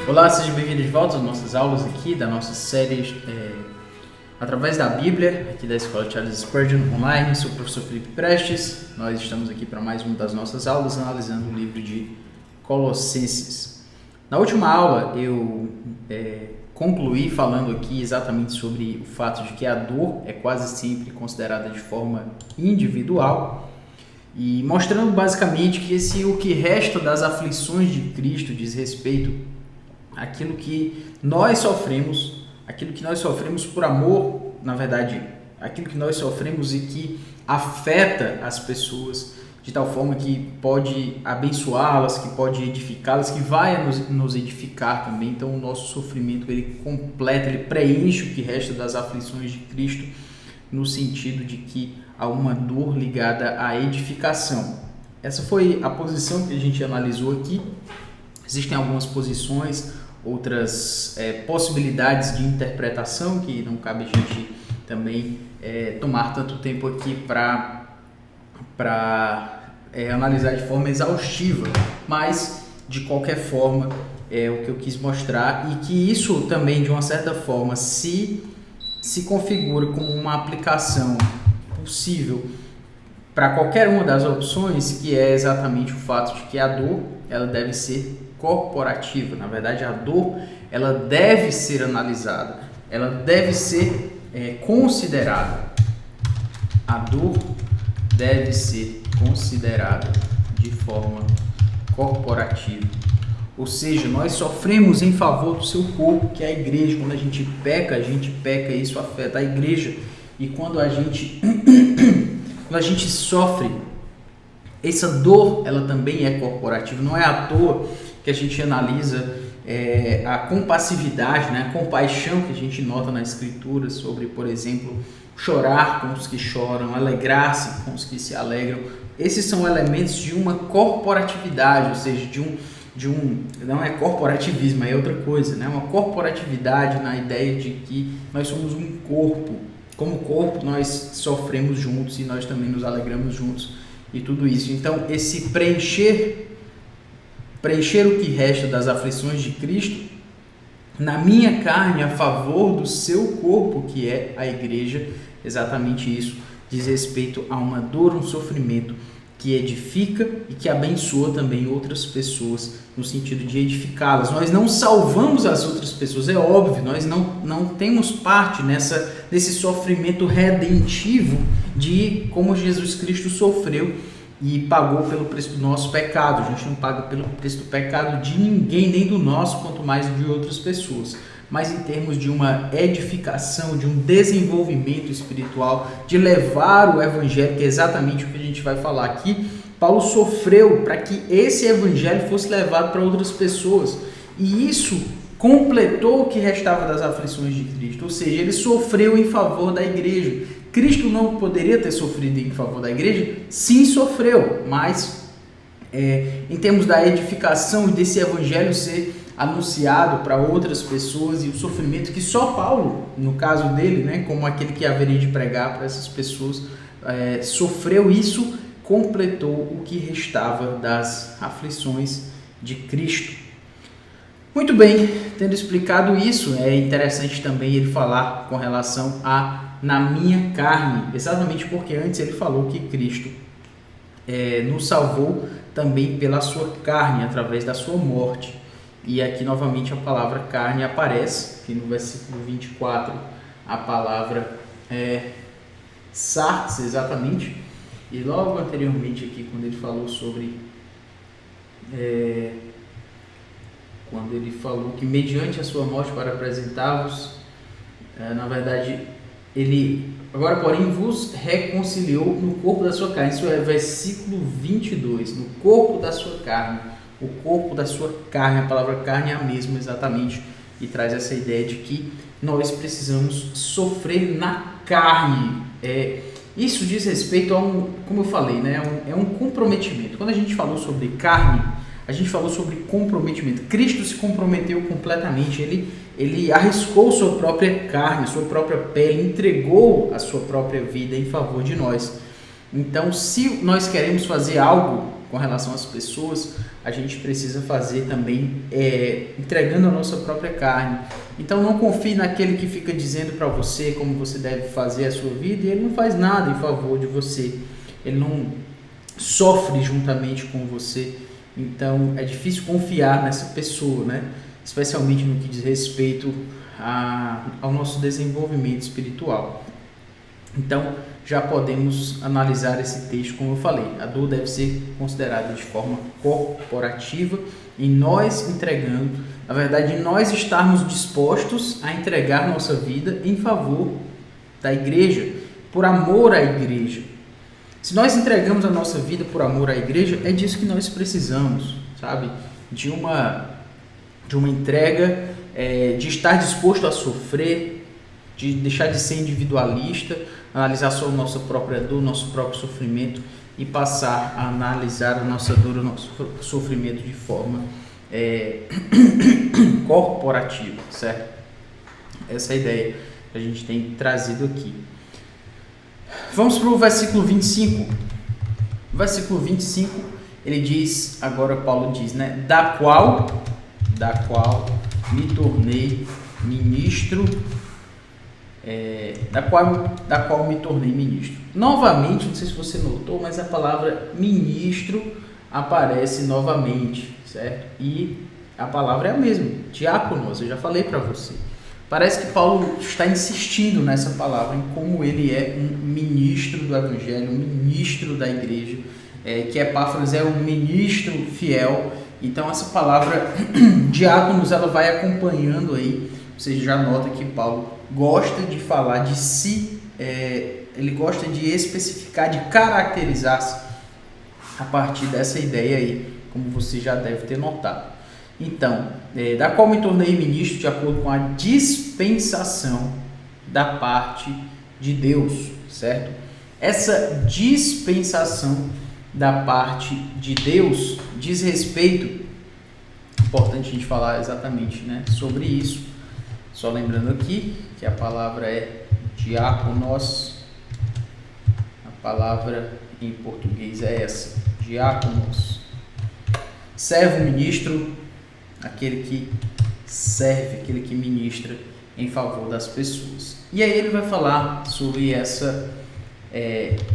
Olá, seja bem-vindo de volta às nossas aulas aqui da nossa série através da Bíblia, aqui da Escola Charles Spurgeon Online. Sou o professor Felipe Prestes. Nós estamos aqui para mais uma das nossas aulas, analisando o livro de Colossenses. Na última aula eu concluí falando aqui exatamente sobre o fato de que a dor é quase sempre considerada de forma individual e mostrando basicamente que o que resta das aflições de Cristo diz respeito aquilo que nós sofremos por amor, na verdade, aquilo que nós sofremos e que afeta as pessoas de tal forma que pode abençoá-las, que pode edificá-las, que vai nos edificar também. Então o nosso sofrimento ele completa, ele preenche o que resta das aflições de Cristo, no sentido de que há uma dor ligada à edificação. Essa foi a posição que a gente analisou aqui. Existem algumas posições, outras possibilidades de interpretação que não cabe a gente também tomar tanto tempo aqui para analisar de forma exaustiva, mas de qualquer forma é o que eu quis mostrar, e que isso também de uma certa forma se configura como uma aplicação possível para qualquer uma das opções, que é exatamente o fato de que a dor ela deve ser corporativa. Na verdade, a dor ela deve ser analisada, ela deve ser considerada. A dor deve ser considerada de forma corporativa. Ou seja, nós sofremos em favor do seu corpo, que é a igreja. Quando a gente peca, isso afeta a igreja. E quando a gente sofre, essa dor ela também é corporativa. Não é à toa que a gente analisa a compassividade, né? A compaixão que a gente nota na Escritura sobre, por exemplo, chorar com os que choram, alegrar-se com os que se alegram. Esses são elementos de uma corporatividade, ou seja, não é corporativismo, é outra coisa, né? Uma corporatividade na ideia de que nós somos um corpo. Como corpo, nós sofremos juntos e nós também nos alegramos juntos e tudo isso. Então, esse preencher o que resta das aflições de Cristo na minha carne a favor do seu corpo, que é a igreja, exatamente isso, diz respeito a uma dor, um sofrimento que edifica e que abençoa também outras pessoas, no sentido de edificá-las. Nós não salvamos as outras pessoas, é óbvio, nós não temos parte nesse sofrimento redentivo de como Jesus Cristo sofreu e pagou pelo preço do nosso pecado. A gente não paga pelo preço do pecado de ninguém, nem do nosso, quanto mais de outras pessoas. Mas em termos de uma edificação, de um desenvolvimento espiritual, de levar o evangelho, que é exatamente o que a gente vai falar aqui, Paulo sofreu para que esse evangelho fosse levado para outras pessoas. E isso completou o que restava das aflições de Cristo, ou seja, ele sofreu em favor da igreja. Cristo não poderia ter sofrido em favor da igreja? Sim, sofreu, mas em termos da edificação e desse evangelho ser anunciado para outras pessoas, e o sofrimento que só Paulo, no caso dele, né, como aquele que haveria de pregar para essas pessoas, sofreu, isso completou o que restava das aflições de Cristo. Muito bem, tendo explicado isso, é interessante também ele falar com relação a na minha carne, exatamente porque antes ele falou que Cristo nos salvou também pela sua carne, através da sua morte. E aqui novamente a palavra carne aparece, aqui no versículo 24, a palavra sarx, exatamente. E logo anteriormente aqui, quando ele falou sobre... quando ele falou que mediante a sua morte para apresentar-vos, na verdade, ele agora, porém, vos reconciliou no corpo da sua carne. Isso é versículo 22, no corpo da sua carne. O corpo da sua carne, a palavra carne é a mesma exatamente, e traz essa ideia de que nós precisamos sofrer na carne. Isso diz respeito a como eu falei, né, é um comprometimento. Quando a gente falou sobre carne, a gente falou sobre comprometimento. Cristo se comprometeu completamente, ele arriscou sua própria carne, sua própria pele, entregou a sua própria vida em favor de nós. Então, se nós queremos fazer algo com relação às pessoas, a gente precisa fazer também entregando a nossa própria carne. Então não confie naquele que fica dizendo para você como você deve fazer a sua vida e ele não faz nada em favor de você. Ele não sofre juntamente com você. Então é difícil confiar nessa pessoa, né? Especialmente no que diz respeito ao nosso desenvolvimento espiritual. Então já podemos analisar esse texto como eu falei. A dor deve ser considerada de forma corporativa e nós entregando, na verdade, nós estarmos dispostos a entregar nossa vida em favor da igreja, por amor à igreja. Se nós entregamos a nossa vida por amor à igreja, é disso que nós precisamos, sabe? De uma entrega, de estar disposto a sofrer, de deixar de ser individualista, analisar só a nossa própria dor, nosso próprio sofrimento e passar a analisar a nossa dor, o nosso sofrimento de forma corporativa, certo? Essa é a ideia que a gente tem trazido aqui. Vamos para o versículo 25. O versículo 25, ele diz, agora Paulo diz, né? Da qual me tornei ministro, da qual me tornei ministro. Novamente, não sei se você notou, mas a palavra ministro aparece novamente, certo? E a palavra é a mesma, diáconos, eu já falei para você. Parece que Paulo está insistindo nessa palavra, em como ele é um ministro do Evangelho, um ministro da igreja, que Epáfras é um ministro fiel. Então essa palavra diáconos, ela vai acompanhando aí. Você já nota que Paulo gosta de falar de si, ele gosta de especificar, de caracterizar-se a partir dessa ideia aí, como você já deve ter notado. Então, da qual me tornei ministro de acordo com a dispensação da parte de Deus, certo? Essa dispensação da parte de Deus diz respeito, importante a gente falar exatamente, né, sobre isso, só lembrando aqui que a palavra é diáconos, a palavra em português é essa, diáconos, servo, ministro, aquele que serve, aquele que ministra em favor das pessoas. E aí ele vai falar sobre essa,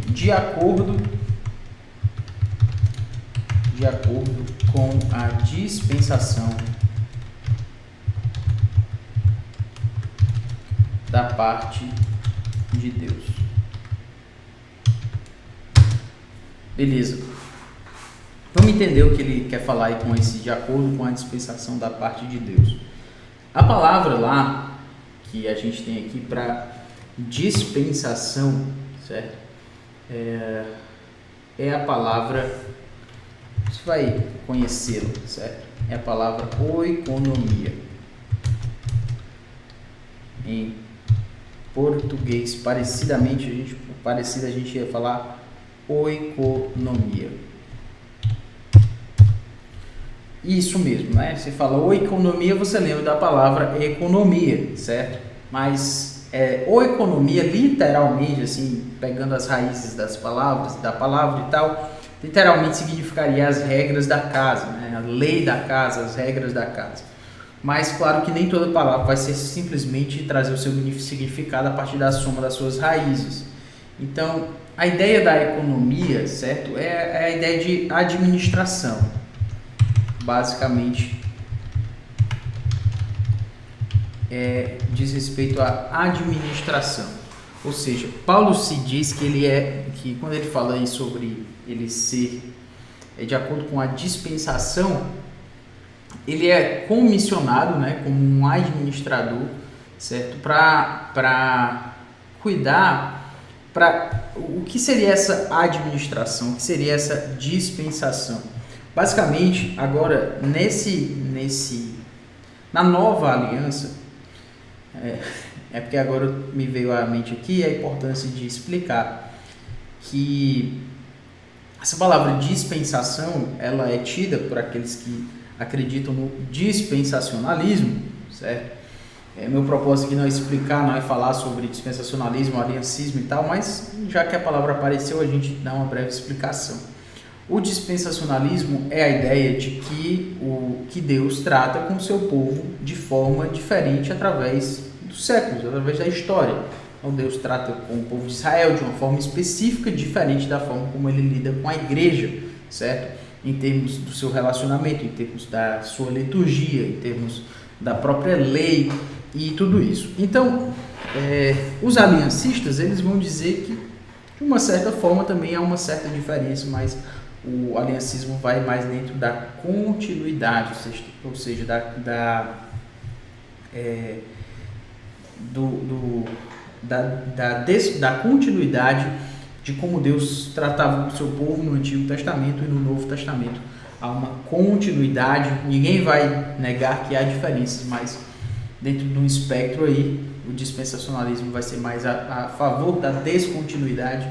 de acordo com a dispensação da parte de Deus. Beleza. Vamos entender o que ele quer falar aí com esse de acordo com a dispensação da parte de Deus. A palavra lá que a gente tem aqui para dispensação, certo? É a palavra, você vai conhecê-la, certo? É a palavra oikonomia. Em português, parecida a gente ia falar oikonomia. Isso mesmo, né? Você fala oikonomia, você lembra da palavra economia, certo? Mas oikonomia, literalmente, assim, pegando as raízes das palavras, da palavra e tal, literalmente significaria as regras da casa, né? A lei da casa, as regras da casa. Mas claro que nem toda palavra vai ser simplesmente trazer o seu significado a partir da soma das suas raízes. Então, a ideia da economia, certo? É a ideia de administração. Basicamente, diz respeito à administração. Ou seja, Paulo se diz que quando ele fala aí sobre ele ser de acordo com a dispensação, ele é comissionado, né, como um administrador, certo? Para cuidar, o que seria essa administração, o que seria essa dispensação? Basicamente, agora, na nova aliança, porque agora me veio à mente aqui a importância de explicar que essa palavra dispensação, ela é tida por aqueles que acreditam no dispensacionalismo, certo? Meu propósito aqui não é explicar, não é falar sobre dispensacionalismo, aliancismo e tal, mas já que a palavra apareceu, a gente dá uma breve explicação. O dispensacionalismo é a ideia de que Deus trata com o seu povo de forma diferente através dos séculos, através da história. Então Deus trata com o povo de Israel de uma forma específica, diferente da forma como ele lida com a igreja, certo? Em termos do seu relacionamento, em termos da sua liturgia, em termos da própria lei e tudo isso. Então, os aliancistas, eles vão dizer que, de uma certa forma, também há uma certa diferença, mas o aliancismo vai mais dentro da continuidade, ou seja, da continuidade de como Deus tratava o seu povo no Antigo Testamento e no Novo Testamento. Há uma continuidade, ninguém vai negar que há diferenças, mas dentro de um espectro aí, o dispensacionalismo vai ser mais a favor da descontinuidade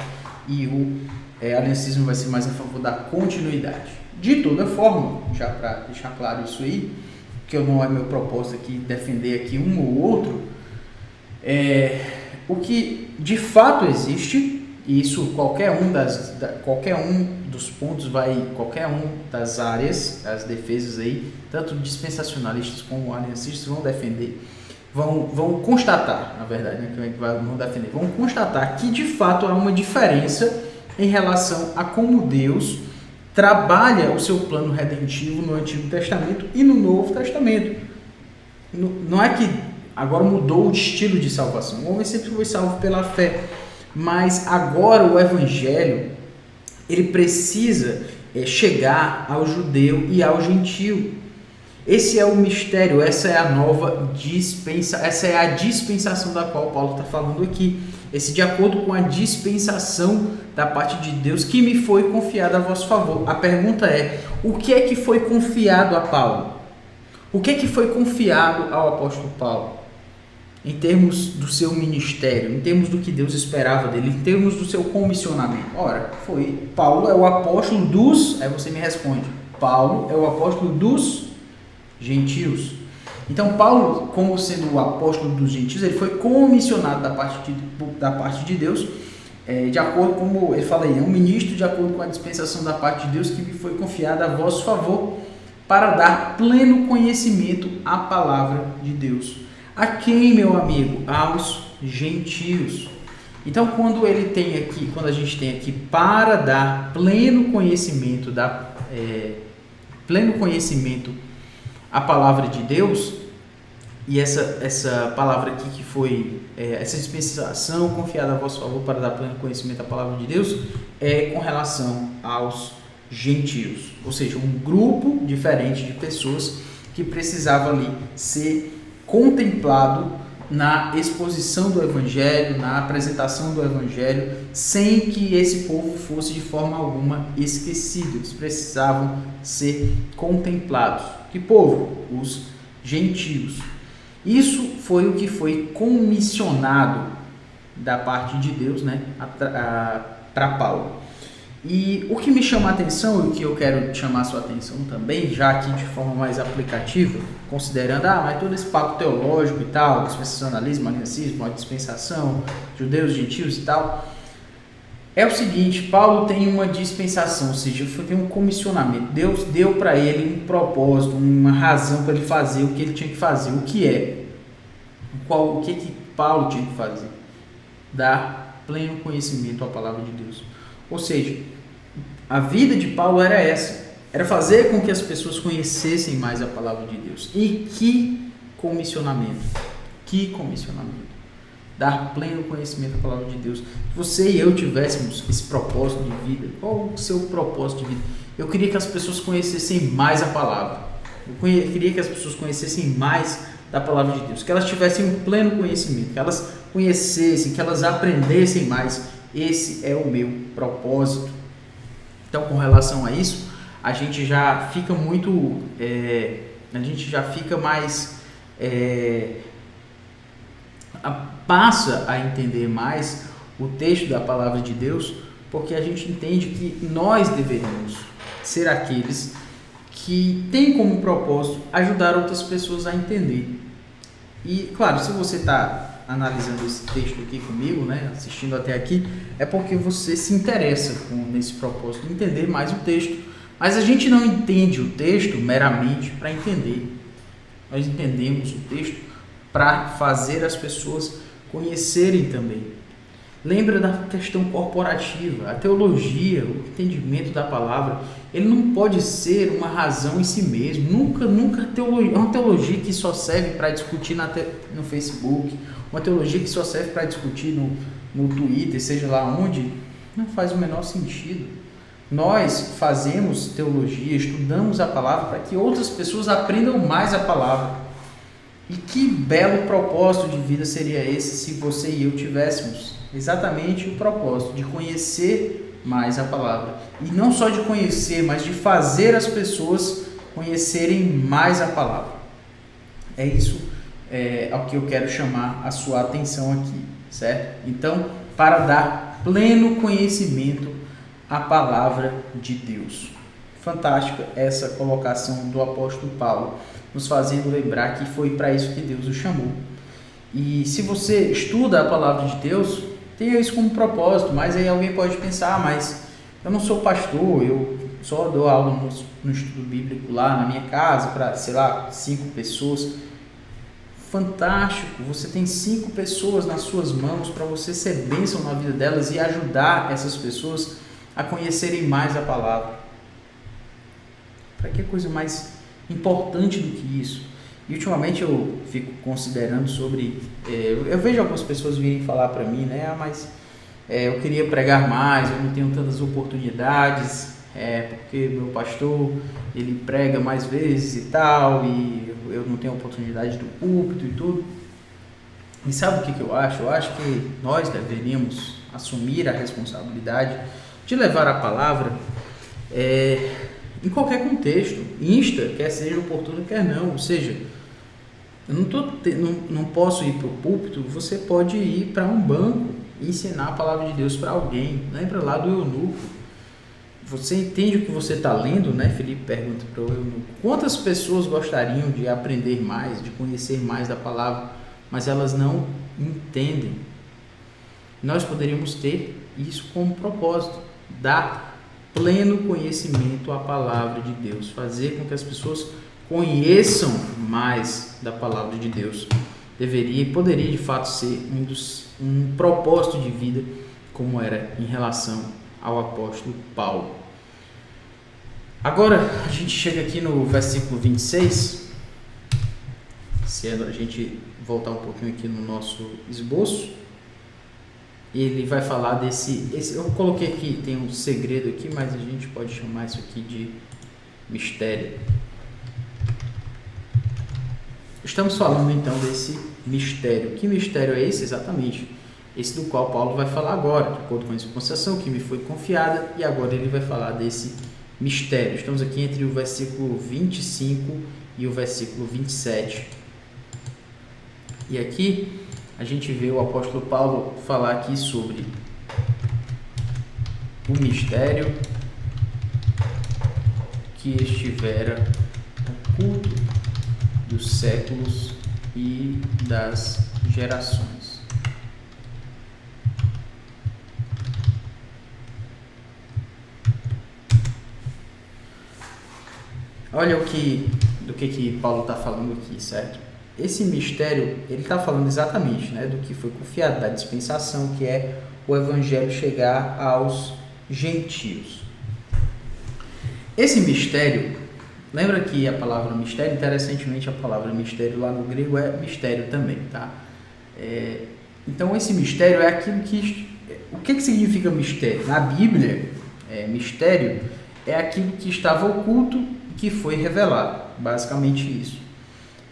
e o aliancismo vai ser mais a favor da continuidade. De toda forma, já para deixar claro isso aí, que não é meu propósito aqui defender aqui um ou outro, o que de fato existe, e isso qualquer um dos pontos qualquer um das áreas, as defesas aí, tanto dispensacionalistas como aliancistas vão defender, vão constatar, na verdade, né, vão defender, vão constatar que de fato há uma diferença em relação a como Deus trabalha o seu plano redentivo no Antigo Testamento e no Novo Testamento. Não é que agora mudou o estilo de salvação, o homem sempre foi salvo pela fé, mas agora o Evangelho ele precisa chegar ao judeu e ao gentio. Esse é o mistério, essa é a nova dispensação, essa é a dispensação da qual Paulo está falando aqui. Esse de acordo com a dispensação da parte de Deus que me foi confiada a vosso favor. A pergunta é, o que é que foi confiado a Paulo? O que é que foi confiado ao apóstolo Paulo? Em termos do seu ministério, em termos do que Deus esperava dele, em termos do seu comissionamento. Ora, Paulo é o apóstolo dos... Aí você me responde, Paulo é o apóstolo dos gentios. Então Paulo, como sendo o apóstolo dos gentios, ele foi comissionado da parte de Deus, de acordo com, como ele fala aí, é um ministro de acordo com a dispensação da parte de Deus que me foi confiada a vosso favor, para dar pleno conhecimento à palavra de Deus. A quem, meu amigo? Aos gentios. Então, quando a gente tem aqui para dar pleno conhecimento à palavra de Deus, e essa palavra aqui que foi essa dispensação confiada a vosso favor para dar pleno conhecimento à palavra de Deus é com relação aos gentios, ou seja, um grupo diferente de pessoas que precisava ali ser contemplado na exposição do Evangelho, na apresentação do Evangelho, sem que esse povo fosse de forma alguma esquecido. Eles precisavam ser contemplados. Que povo? Os gentios. Isso foi o que foi comissionado da parte de Deus, né, para Paulo. E o que me chama a atenção, e o que eu quero chamar a sua atenção também, já aqui de forma mais aplicativa, considerando, mas todo esse papo teológico e tal, dispensacionalismo, aliancismo, a dispensação, judeus, gentios e tal, é o seguinte, Paulo tem uma dispensação, ou seja, tem um comissionamento. Deus deu para ele um propósito, uma razão para ele fazer o que ele tinha que fazer. O que é? O que Paulo tinha que fazer? Dar pleno conhecimento à palavra de Deus. Ou seja, a vida de Paulo era essa, era fazer com que as pessoas conhecessem mais a palavra de Deus. E que comissionamento, dar pleno conhecimento da palavra de Deus. Se você e eu tivéssemos esse propósito de vida, qual o seu propósito de vida? Eu queria que as pessoas conhecessem mais a palavra, eu queria que as pessoas conhecessem mais da palavra de Deus, que elas tivessem um pleno conhecimento, que elas conhecessem, que elas aprendessem mais. Esse é o meu propósito. Então, com relação a isso, a gente já fica mais passa a entender mais o texto da palavra de Deus, porque a gente entende que nós deveríamos ser aqueles que têm como propósito ajudar outras pessoas a entender. E, claro, se você está analisando esse texto aqui comigo, né, assistindo até aqui, é porque você se interessa nesse propósito de entender mais o texto. Mas a gente não entende o texto meramente para entender. Nós entendemos o texto para fazer as pessoas conhecerem também. Lembra da questão corporativa, a teologia, o entendimento da palavra, ele não pode ser uma razão em si mesmo. Nunca é uma teologia que só serve para discutir no Facebook, uma teologia que só serve para discutir no Twitter, seja lá onde, não faz o menor sentido. Nós fazemos teologia, estudamos a palavra para que outras pessoas aprendam mais a palavra. E que belo propósito de vida seria esse se você e eu tivéssemos exatamente o propósito de conhecer mais a palavra. E não só de conhecer, mas de fazer as pessoas conhecerem mais a palavra. É isso ao que eu quero chamar a sua atenção aqui, certo? Então, para dar pleno conhecimento à palavra de Deus. Fantástica essa colocação do apóstolo Paulo, nos fazendo lembrar que foi para isso que Deus o chamou. E se você estuda a palavra de Deus, tenha isso como propósito, mas aí alguém pode pensar, mas eu não sou pastor, eu só dou aula no estudo bíblico lá na minha casa para, 5 pessoas. Fantástico, você tem 5 pessoas nas suas mãos para você ser bênção na vida delas e ajudar essas pessoas a conhecerem mais a palavra. Para que coisa mais importante do que isso? E ultimamente eu fico considerando sobre... eu vejo algumas pessoas virem falar para mim, né? Mas eu queria pregar mais, eu não tenho tantas oportunidades, porque meu pastor, ele prega mais vezes e tal, e eu não tenho oportunidade do púlpito e tudo. E sabe o que eu acho? Eu acho que nós deveríamos assumir a responsabilidade de levar a palavra em qualquer contexto, quer seja oportuno, quer não. Ou seja, eu não posso ir para o púlpito, você pode ir para um banco e ensinar a palavra de Deus para alguém. Lembra lá do eunuco? Você entende o que você está lendo, né? Felipe pergunta para o eunuco. Quantas pessoas gostariam de aprender mais, de conhecer mais da palavra, mas elas não entendem? Nós poderíamos ter isso como propósito, dar pleno conhecimento à palavra de Deus, fazer com que as pessoas conheçam mais da palavra de Deus. Deveria e poderia de fato ser um propósito de vida, como era em relação ao apóstolo Paulo. Agora a gente chega aqui no versículo 26, se a gente voltar um pouquinho aqui no nosso esboço, ele vai falar desse eu coloquei aqui, tem um segredo aqui, mas a gente pode chamar isso aqui de mistério. Estamos falando então desse mistério. Que mistério é esse exatamente? Esse do qual Paulo vai falar agora, de acordo com a dispensação que me foi confiada, e agora ele vai falar desse mistério. Estamos aqui entre o versículo 25 e o versículo 27. E aqui a gente vê o apóstolo Paulo falar aqui sobre o mistério que estivera oculto dos séculos e das gerações. Olha do que Paulo está falando aqui, certo? Esse mistério, ele está falando exatamente, né, do que foi confiado, da dispensação, que é o evangelho chegar aos gentios. Esse mistério, lembra que a palavra mistério, interessantemente a palavra mistério lá no grego é mistério também, tá? Então esse mistério é aquilo que... O que significa mistério? Na Bíblia, mistério é aquilo que estava oculto e que foi revelado, basicamente isso.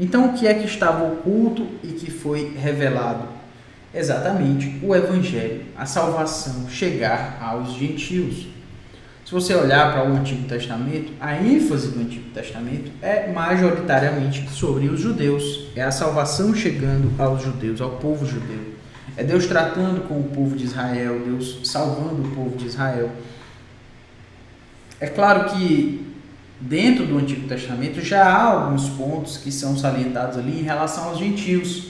Então, o que é que estava oculto e que foi revelado? Exatamente o Evangelho, a salvação, chegar aos gentios. Se você olhar para o Antigo Testamento, a ênfase do Antigo Testamento é majoritariamente sobre os judeus. É a salvação chegando aos judeus, ao povo judeu. É Deus tratando com o povo de Israel, Deus salvando o povo de Israel. É claro que dentro do Antigo Testamento já há alguns pontos que são salientados ali em relação aos gentios.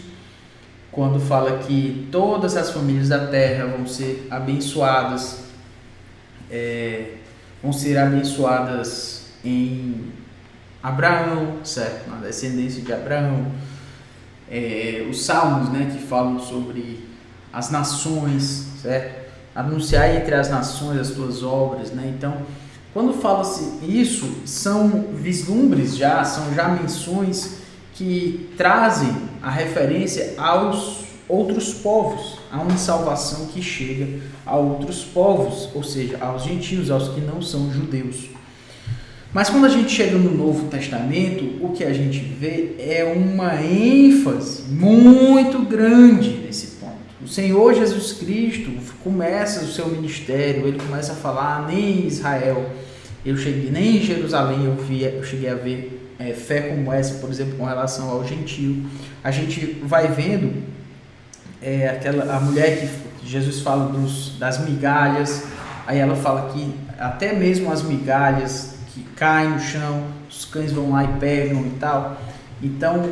quando fala que todas as famílias da terra vão ser abençoadas, em Abraão, certo? Na descendência de Abraão. Os salmos, né, que falam sobre as nações, certo? Anunciar entre as nações as tuas obras, né? Então, quando fala-se isso, são vislumbres já, são já menções que trazem a referência aos outros povos, a uma salvação que chega a outros povos, ou seja, aos gentios, aos que não são judeus. Mas quando a gente chega no Novo Testamento, o que a gente vê é uma ênfase muito grande nesse ponto. O Senhor Jesus Cristo começa o seu ministério, ele começa a falar, nem em Israel nem em Jerusalém eu cheguei a ver fé como essa, por exemplo, com relação ao gentio. A gente vai vendo a mulher que Jesus fala das migalhas, aí ela fala que até mesmo as migalhas que caem no chão, os cães vão lá e pegam e tal. Então,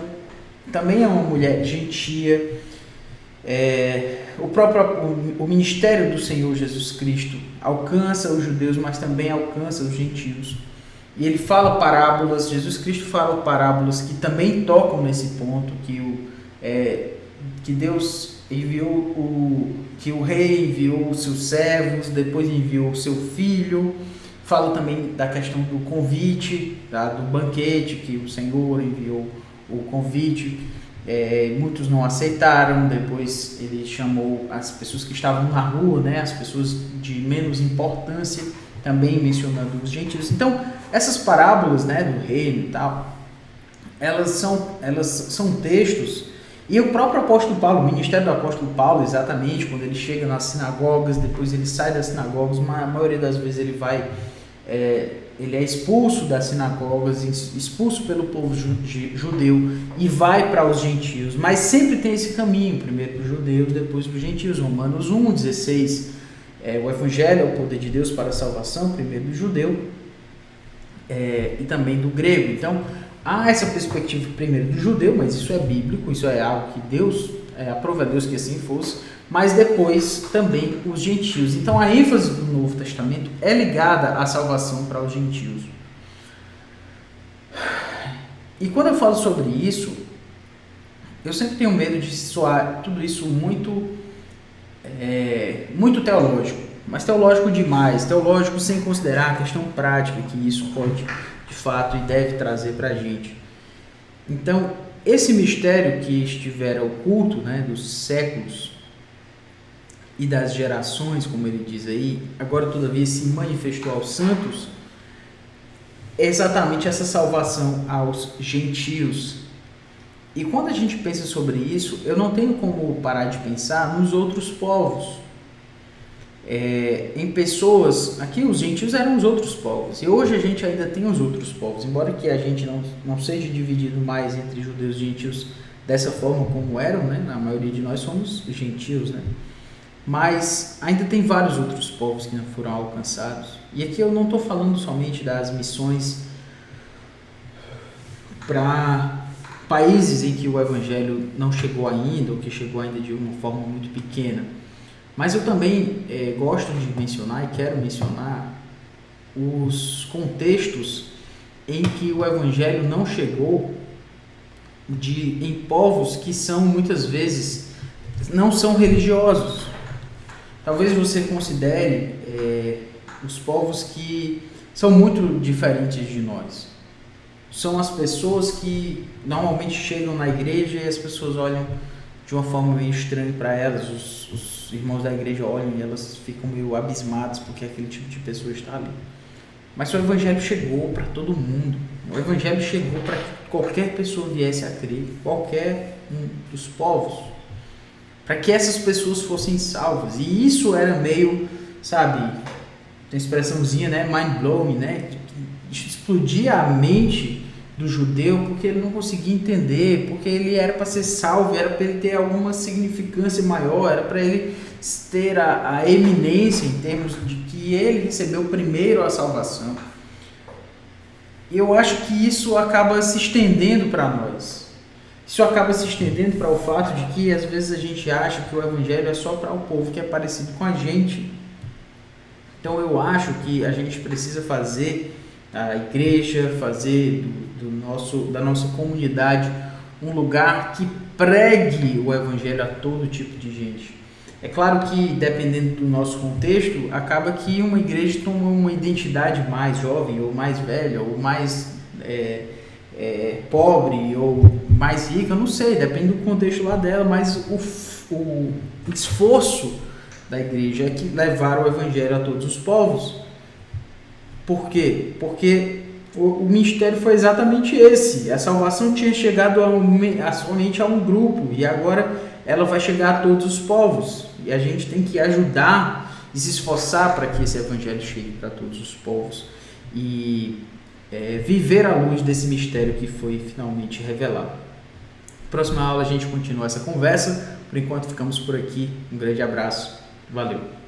também é uma mulher gentia. O ministério do Senhor Jesus Cristo alcança os judeus, mas também alcança os gentios. E ele fala parábolas, Jesus Cristo fala parábolas que também tocam nesse ponto, que Deus enviou, que o rei enviou os seus servos, depois enviou o seu filho. Fala também da questão do convite, do banquete, que o Senhor enviou o convite. Muitos não aceitaram, depois ele chamou as pessoas que estavam na rua, né, as pessoas de menos importância, também mencionando os gentios. Então, essas parábolas, né, do reino e tal, elas são textos, e o próprio apóstolo Paulo, o ministério do apóstolo Paulo, exatamente, quando ele chega nas sinagogas, depois ele sai das sinagogas, a maioria das vezes ele é expulso das sinagogas, expulso pelo povo judeu e vai para os gentios, mas sempre tem esse caminho, primeiro para os judeus, depois para os gentios. Romanos 1,16, o evangelho é o poder de Deus para a salvação, primeiro do judeu e também do grego. Então, há essa perspectiva primeiro do judeu, mas isso é bíblico, isso é algo que Deus, aprova a Deus que assim fosse, mas depois também os gentios. Então a ênfase do Novo Testamento é ligada à salvação para os gentios. E quando eu falo sobre isso, eu sempre tenho medo de soar tudo isso muito teológico, mas teológico demais, teológico sem considerar a questão prática que isso pode, de fato, e deve trazer para a gente. Então, esse mistério que estivera oculto, né, dos séculos e das gerações, como ele diz aí, agora todavia se manifestou aos santos, é exatamente essa salvação aos gentios. E quando a gente pensa sobre isso, eu não tenho como parar de pensar nos outros povos, em pessoas, aqui os gentios eram os outros povos, e hoje a gente ainda tem os outros povos, embora que a gente não seja dividido mais entre judeus e gentios dessa forma como eram, né? A maioria de nós somos gentios, né? Mas ainda tem vários outros povos que não foram alcançados. E aqui eu não estou falando somente das missões para países em que o evangelho não chegou ainda, ou que chegou ainda de uma forma muito pequena. Mas eu também gosto de mencionar e quero mencionar os contextos em que o evangelho não chegou em povos que são muitas vezes não são religiosos. Talvez você considere os povos que são muito diferentes de nós. São as pessoas que normalmente chegam na igreja e as pessoas olham de uma forma meio estranha para elas. Os irmãos da igreja olham e elas ficam meio abismadas porque aquele tipo de pessoa está ali. Mas o evangelho chegou para todo mundo. O evangelho chegou para que qualquer pessoa viesse a crer, qualquer um dos povos, para que essas pessoas fossem salvas. E isso era meio, sabe, tem expressãozinha, né, mind blowing, né, explodia a mente do judeu, porque ele não conseguia entender, porque ele era para ser salvo, era para ele ter alguma significância maior, era para ele ter a eminência em termos de que ele recebeu primeiro a salvação. E eu acho que isso acaba se estendendo para nós. Isso acaba se estendendo para o fato de que às vezes a gente acha que o evangelho é só para o povo que é parecido com a gente. Então eu acho que a gente precisa fazer a igreja, fazer da nossa comunidade um lugar que pregue o evangelho a todo tipo de gente. É claro que, dependendo do nosso contexto, acaba que uma igreja toma uma identidade mais jovem, ou mais velha, ou mais pobre, ou mais rica, não sei, depende do contexto lá dela, mas o esforço da igreja é que levar o evangelho a todos os povos. Por quê? Porque o ministério foi exatamente esse. A salvação tinha chegado somente a um grupo, e agora ela vai chegar a todos os povos. E a gente tem que ajudar e se esforçar para que esse evangelho chegue para todos os povos. E viver à luz desse mistério que foi finalmente revelado. Próxima aula a gente continua essa conversa. Por enquanto ficamos por aqui. Um grande abraço. Valeu!